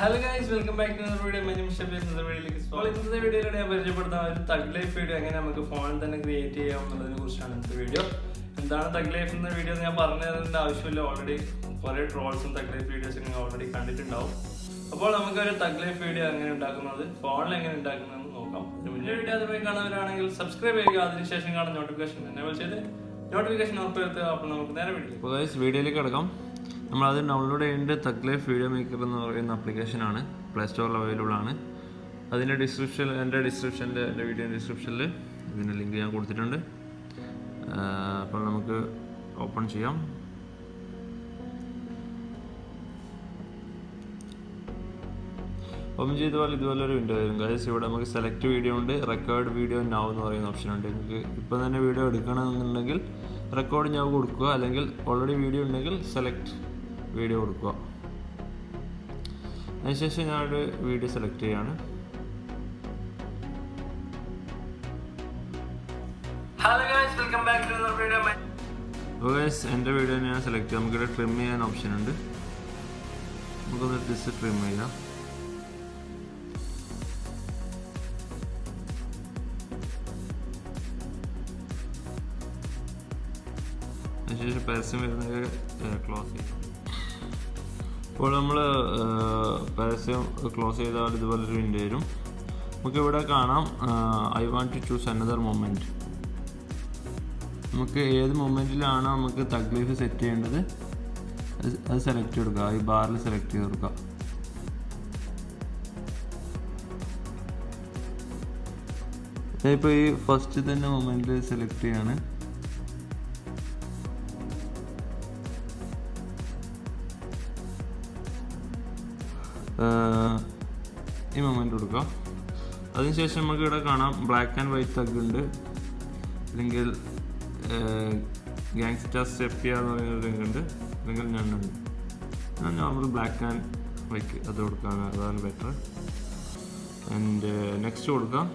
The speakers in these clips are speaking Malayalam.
Hello guys, welcome back to another video. My name is Shebz. In this video, I will show you a thug life video. How we can create a phone video. Thug life video I already for trolls and thug life videos already content now. അപ്പോൾ നമുക്ക് ഒരു thug life video എങ്ങനെ ഉണ്ടാക്കുന്നത് ഫോണിൽ എങ്ങനെ ഉണ്ടാക്കുന്നതെന്ന് നോക്കാം. ഇതിന്റെ വീഡിയോ അതുമായി കാണാനാണെങ്കിൽ സബ്സ്ക്രൈബ് ചെയ്യുക. അതിനുശേഷം കാണുന്ന നോട്ടിഫിക്കേഷൻ എനേബിൾ ചെയ്ത് നോട്ടിഫിക്കേഷൻ ഉറപ്പുവരുത്തുക. അപ്പോൾ നമുക്ക് നേരെ വീഡിയോയിലേക്ക് കടക്കാം. നമ്മളത് ഡൗൺലോഡ് ചെയ്യേണ്ട തഗ് ലൈഫ് വീഡിയോ മേക്കർ എന്ന് പറയുന്ന ആപ്ലിക്കേഷനാണ്. പ്ലേ സ്റ്റോറിൽ അവൈലബിൾ ആണ്. അതിൻ്റെ എൻ്റെ വീഡിയോ ഡിസ്ക്രിപ്ഷനിൽ ഇതിൻ്റെ ലിങ്ക് ഞാൻ കൊടുത്തിട്ടുണ്ട്. അപ്പോൾ നമുക്ക് ഓപ്പൺ ചെയ്യാം. ഓപ്പൺ ചെയ്തപോലെ ഇതുപോലെ ഒരു വിൻഡോ വരും. ഗൈസ് ഇവിടെ നമുക്ക് സെലക്ട് വീഡിയോ ഉണ്ട്, റെക്കോർഡ് വീഡിയോ നൗ എന്ന് പറയുന്ന ഓപ്ഷൻ ഉണ്ട്. നിങ്ങൾക്ക് ഇപ്പം തന്നെ വീഡിയോ എടുക്കണമെന്നുണ്ടെങ്കിൽ റെക്കോർഡ് നൗ കൊടുക്കുക, അല്ലെങ്കിൽ ഓൾറെഡി വീഡിയോ ഉണ്ടെങ്കിൽ സെലക്ട് വീഡിയോ കൊടുക്കുക. അതിനുശേഷം ഞാനൊരു വീഡിയോ സെലക്ട് ചെയ്യാണ്. അപ്പോൾ ഗൈസ് എൻ്റെ വീഡിയോ ഞാൻ സെലക്ട് ചെയ്യാം. നമുക്കിവിടെ ട്രിം ചെയ്യാൻ ഓപ്ഷൻ ഉണ്ട്. നമുക്കൊന്ന് ട്രിം ചെയ്യാം. അതിനുശേഷം പരസ്യം വരുന്നത് ക്ലോസ് ചെയ്യും. ഇപ്പോൾ നമ്മൾ പരസ്യം ക്ലോസ് ചെയ്താൽ ഇതുപോലൊരു വിൻഡോ വരും. നമുക്കിവിടെ കാണാം I want to choose another moment. നമുക്ക് ഏത് മൊമെൻറ്റിലാണ് നമുക്ക് തഗ് ലൈഫ് സെറ്റ് ചെയ്യേണ്ടത് അത് സെലക്ട് കൊടുക്കുക. ഈ ബാറിൽ സെലക്ട് ചെയ്ത് കൊടുക്കുക. ഇപ്പോൾ ഈ ഫസ്റ്റ് തന്നെ മൊമെൻറ്റ് സെലക്ട് ചെയ്യാണ്. ഈ മൊമെൻറ്റ് കൊടുക്കുക. അതിനുശേഷം നമുക്ക് ഇവിടെ കാണാം ബ്ലാക്ക് ആൻഡ് വൈറ്റ് തഗ് ഉണ്ട്, അല്ലെങ്കിൽ ഗാങ്സ്റ്റർ സെപ്പിയ എന്ന് പറയുന്ന ലിങ്ക് ഉണ്ട്, അല്ലെങ്കിൽ ഞണ്ടുണ്ട്. ഞാൻ നോർമൽ ബ്ലാക്ക് ആൻഡ് വൈറ്റ് അത് കൊടുക്കാൻ അതാണ് ബെറ്റർ. ആൻഡ് നെക്സ്റ്റ് കൊടുക്കാം.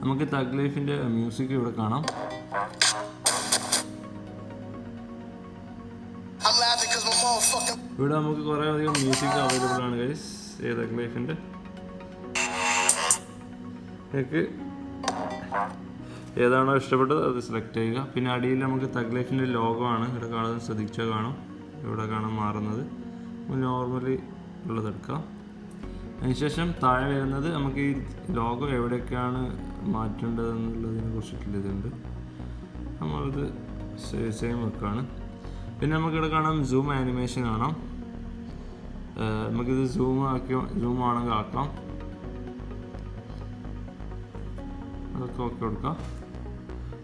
നമുക്ക് തഗ് ലൈഫിൻ്റെ മ്യൂസിക് ഇവിടെ കാണാം. ഇവിടെ നമുക്ക് കുറേ അധികം മ്യൂസിക് അവൈലബിൾ ആണ് ഗൈസ്. തഗ് ലൈഫിൻ്റെ നിങ്ങൾക്ക് ഏതാണോ ഇഷ്ടപ്പെട്ടത് അത് സെലക്ട് ചെയ്യുക. പിന്നെ അടിയിൽ നമുക്ക് തഗ് ലൈഫിൻ്റെ ലോഗോ ആണ് ഇവിടെ കാണുന്നത്, ശ്രദ്ധിച്ചാൽ കാണും. ഇവിടെ കാണാൻ മാറുന്നത് നോർമലി ഉള്ളതെടുക്കാം. അതിനുശേഷം താഴെ വരുന്നത് നമുക്ക് ഈ ലോഗോ എവിടെയൊക്കെയാണ് മാറ്റേണ്ടതെന്നുള്ളതിനെ കുറിച്ചിട്ടുള്ള ഇതുണ്ട്. നമ്മളത് സെയിം വെക്കാണ്. പിന്നെ നമുക്കിവിടെ കാണാം സൂം ആനിമേഷൻ കാണാം. നമുക്കിത് സൂം ആണെങ്കിൽ ആക്കാം. അതൊക്കെ ഓക്കെ കൊടുക്കാം.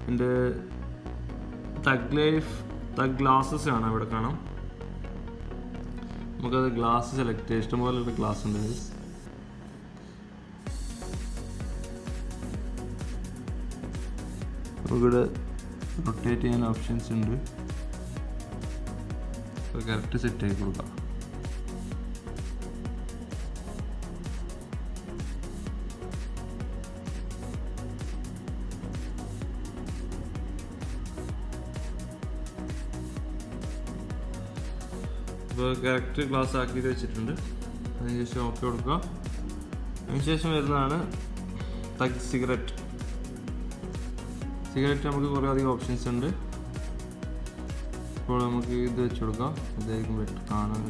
എൻ്റെ തഗ് ഗ്ലാസസ് കാണാം. ഇവിടെ കാണാം. നമുക്കത് ഗ്ലാസ് സെലക്ട് ചെയ്യാം. ഇഷ്ടംപോലെ ഗ്ലാസ് ഉണ്ട്. നമുക്കിവിടെ റൊട്ടേറ്റ് ചെയ്യാൻ ഓപ്ഷൻസ് ഉണ്ട്. കറക്റ്റ് സെറ്റ് ആയി കൊടുക്കാം. ഇപ്പോൾ കറക്റ്റ് ഗ്ലാസ് ആക്കിയിട്ട് വെച്ചിട്ടുണ്ട്. അതിനുശേഷം ഓക്കെ കൊടുക്കുക. അതിനുശേഷം വരുന്നതാണ് തഗ് സിഗരറ്റ്. നമുക്ക് കുറേ അധികം ഓപ്ഷൻസ് ഉണ്ട്. ഇപ്പോൾ നമുക്ക് ഇത് വെച്ച് കൊടുക്കാം. ഇതായിരിക്കും ബെറ്റർ കാണാൻ.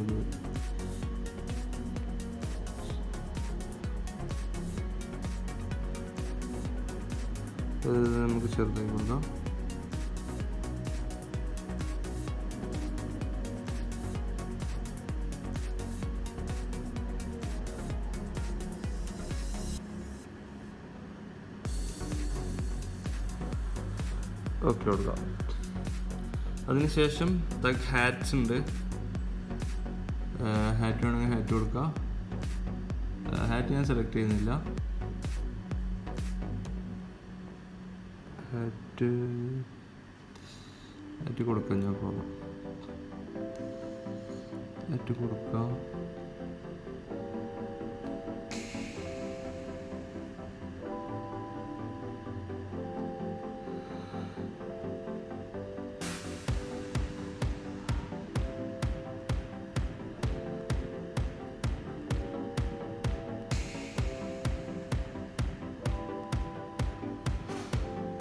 നമുക്ക് ചെറുതായി കൊടുക്കാം. ഓക്കെ കൊടുക്കാം. അതിനുശേഷം തഗ് ഹാറ്റ്സ് ഉണ്ട്. ഹാറ്റ് വേണമെങ്കിൽ ഹാറ്റ് കൊടുക്കാം. ഹാറ്റ് ഞാൻ സെലക്ട് ചെയ്യുന്നില്ല. ഹാറ്റ് കൊടുക്കാം. ഞാൻ പോകാം. ഹാറ്റ് കൊടുക്കാം.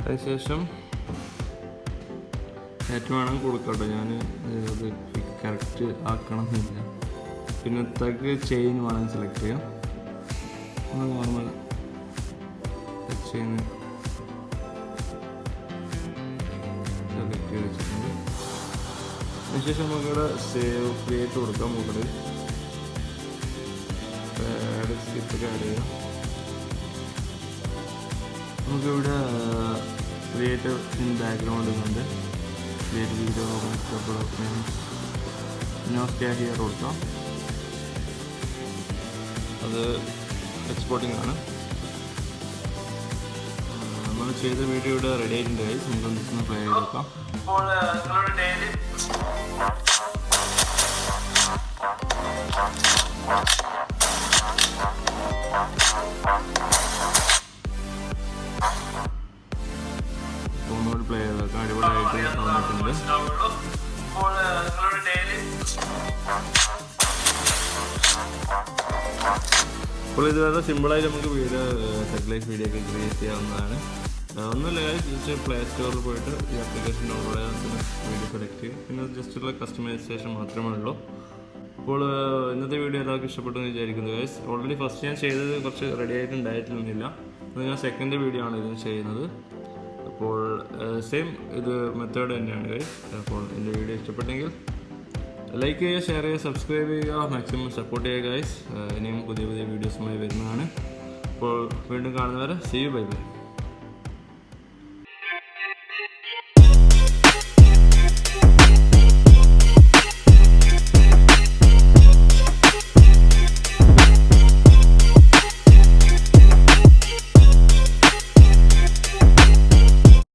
അതിനുശേഷം ഏറ്റവും വേണം കൊടുക്കട്ടോ. ഞാൻ അത് കറക്റ്റ് ആക്കണമെന്നില്ല. പിന്നെ തഗ് ചെയിൻ വേണം സെലക്ട് ചെയ്യാം. നോർമൽ ചെയിൻ സെലക്ട് ചെയ്ത് വെച്ചിട്ടുണ്ട്. അതിനുശേഷം നമുക്കിവിടെ സേവ് ക്രിയേറ്റ് കൊടുക്കാം. മുകളിൽ സ്കിപ്പൊക്കെ ആഡ് ചെയ്യാം. നമുക്കിവിടെ ക്രിയേറ്റ് ഇൻ ബാക്ക്ഗ്രൗണ്ട് ഉണ്ട്. Create video no stay here കൊടുക്കാം. അത് എക്സ്പോർട്ടിംഗ് ആണ്. നമ്മൾ ചെയ്ത വീഡിയോ ഇവിടെ റെഡി ആയിട്ടുണ്ട്. നമുക്ക് പ്ലേ ചെയ്ത് നോക്കാം. ഒന്നുകൂടി പ്ലേ ചെയ്ത് നോക്കാം. അടിപൊളിയായിട്ട് വന്നിട്ടുണ്ട്. അപ്പോൾ ഇത് വളരെ സിമ്പിളായിട്ട് നമുക്ക് വീഡിയോ തഗ് ലൈഫ് വീഡിയോ ഒക്കെ ക്രിയേറ്റ് ചെയ്യാവുന്നതാണ്. ഒന്നുമില്ല, ജസ്റ്റ് പ്ലേ സ്റ്റോറിൽ പോയിട്ട് ഈ ആപ്ലിക്കേഷൻ ഡൗൺലോഡ് ചെയ്യാൻ വീഡിയോ സെലക്ട് ചെയ്യും. പിന്നെ ജസ്റ്റുള്ള കസ്റ്റമൈസേഷൻ മാത്രമേ ഉള്ളൂ. അപ്പോൾ ഇന്നത്തെ വീഡിയോ എല്ലാവർക്കും ഇഷ്ടപ്പെട്ടു എന്ന് വിചാരിക്കുന്നു ഗൈസ്. ഓൾറെഡി ഫസ്റ്റ് ഞാൻ ചെയ്തത് കുറച്ച് റെഡി ആയിട്ടുണ്ടായിരുന്നില്ല. അത് ഞാൻ സെക്കൻഡ് വീഡിയോ ആണ് ഇതിന് ചെയ്യുന്നത്. അപ്പോൾ സെയിം ഇത് മെത്തേഡ് തന്നെയാണ് ഗൈസ്. അപ്പോൾ എൻ്റെ വീഡിയോ ഇഷ്ടപ്പെട്ടെങ്കിൽ ലൈക്ക് ചെയ്യുക, ഷെയർ ചെയ്യുക, സബ്സ്ക്രൈബ് ചെയ്യുക, മാക്സിമം സപ്പോർട്ട് ചെയ്യുക ഗൈസ്. ഇനിയും പുതിയ പുതിയ വീഡിയോസുമായി വരുന്നതാണ്. അപ്പോൾ വീണ്ടും കാണുന്നവരെ സീ യു, ബൈ ബൈ.